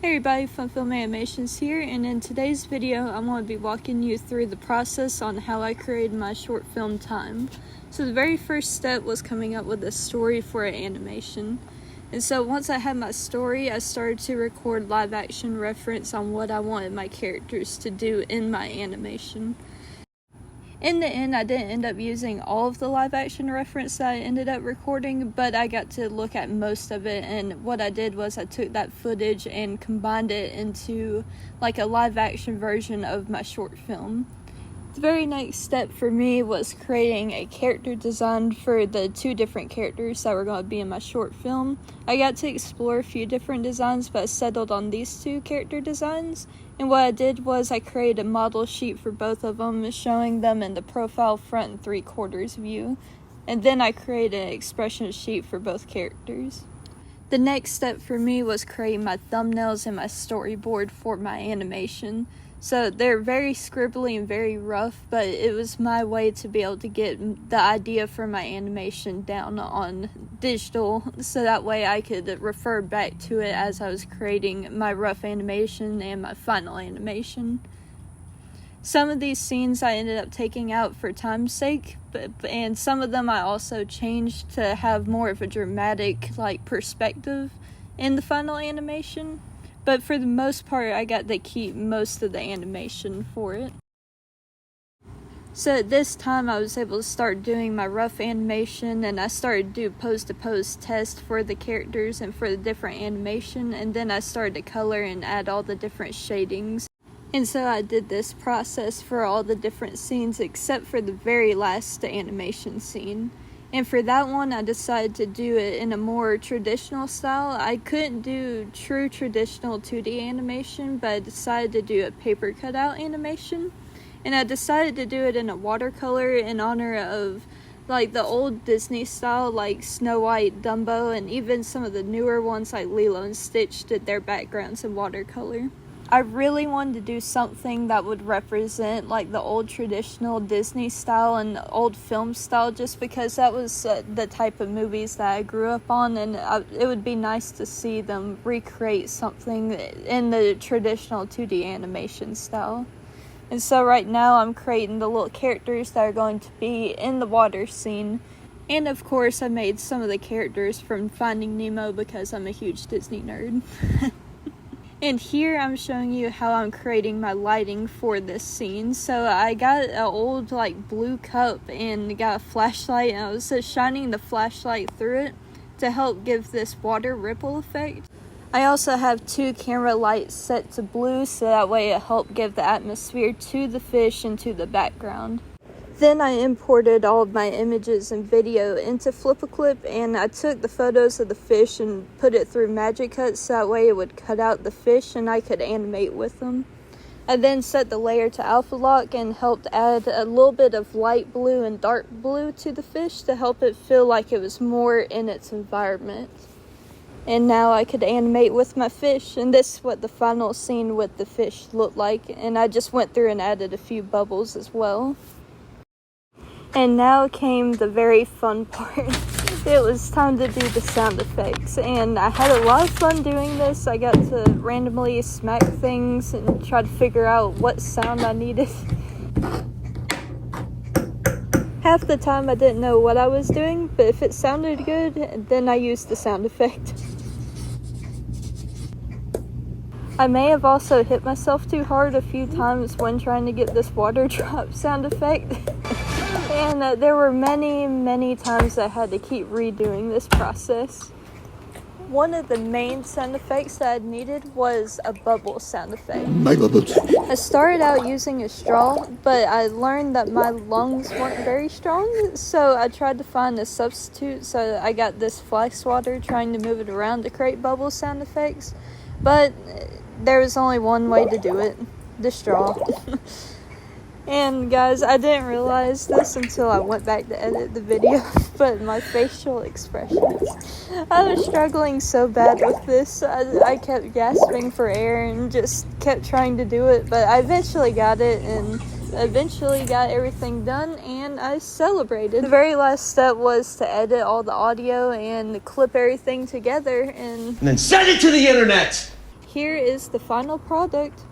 Hey everybody, Fun Film Animations here, and in today's video I'm going to be walking you through the process on how I created my short film Time. So the very first step was coming up with a story for an animation. And so once I had my story, I started to record live action reference on what I wanted my characters to do in my animation. In the end, I didn't end up using all of the live action reference that I ended up recording, but I got to look at most of it, and what I did was I took that footage and combined it into like a live action version of my short film. The very next step for me was creating a character design for the two different characters that were going to be in my short film. I got to explore a few different designs, but I settled on these two character designs. And what I did was I created a model sheet for both of them, showing them in the profile, front, and 3/4 view. And then I created an expression sheet for both characters. The next step for me was creating my thumbnails and my storyboard for my animation. So they're very scribbly and very rough, but it was my way to be able to get the idea for my animation down on digital, so that way I could refer back to it as I was creating my rough animation and my final animation. Some of these scenes I ended up taking out for time's sake, and some of them I also changed to have more of a dramatic perspective in the final animation. But for the most part, I got to keep most of the animation for it. So at this time, I was able to start doing my rough animation, and I started to do pose-to-pose tests for the characters and for the different animation, and then I started to color and add all the different shadings. And so I did this process for all the different scenes except for the very last animation scene. And for that one, I decided to do it in a more traditional style. I couldn't do true traditional 2D animation, but I decided to do a paper cutout animation. And I decided to do it in a watercolor in honor of the old Disney style, like Snow White, Dumbo, and even some of the newer ones like Lilo and Stitch did their backgrounds in watercolor. I really wanted to do something that would represent the old traditional Disney style and old film style, just because that was the type of movies that I grew up on, and it would be nice to see them recreate something in the traditional 2D animation style. And so right now I'm creating the little characters that are going to be in the water scene. And of course I made some of the characters from Finding Nemo because I'm a huge Disney nerd. And here I'm showing you how I'm creating my lighting for this scene. So I got an old blue cup and got a flashlight, and I was just shining the flashlight through it to help give this water ripple effect. I also have two camera lights set to blue, so that way it helped give the atmosphere to the fish and to the background. Then I imported all of my images and video into FlipaClip, and I took the photos of the fish and put it through Magic Cut, so that way it would cut out the fish and I could animate with them. I then set the layer to alpha lock and helped add a little bit of light blue and dark blue to the fish to help it feel like it was more in its environment. And now I could animate with my fish, and this is what the final scene with the fish looked like, and I just went through and added a few bubbles as well. And now came the very fun part. It was time to do the sound effects, and I had a lot of fun doing this. I got to randomly smack things and try to figure out what sound I needed. Half the time I didn't know what I was doing, but if it sounded good, then I used the sound effect. I may have also hit myself too hard a few times when trying to get this water drop sound effect. And there were many times I had to keep redoing this process. One of the main sound effects that I needed was a bubble sound effect. My bubbles. I started out using a straw, but I learned that my lungs weren't very strong, so I tried to find a substitute. So I got this flax water, trying to move it around to create bubble sound effects. But there was only one way to do it, the straw. And guys, I didn't realize this until I went back to edit the video, but my facial expressions. I was struggling so bad with this. I kept gasping for air and just kept trying to do it, but I eventually got it and eventually got everything done, and I celebrated. The very last step was to edit all the audio and clip everything together and then send it to the internet! here is the final product.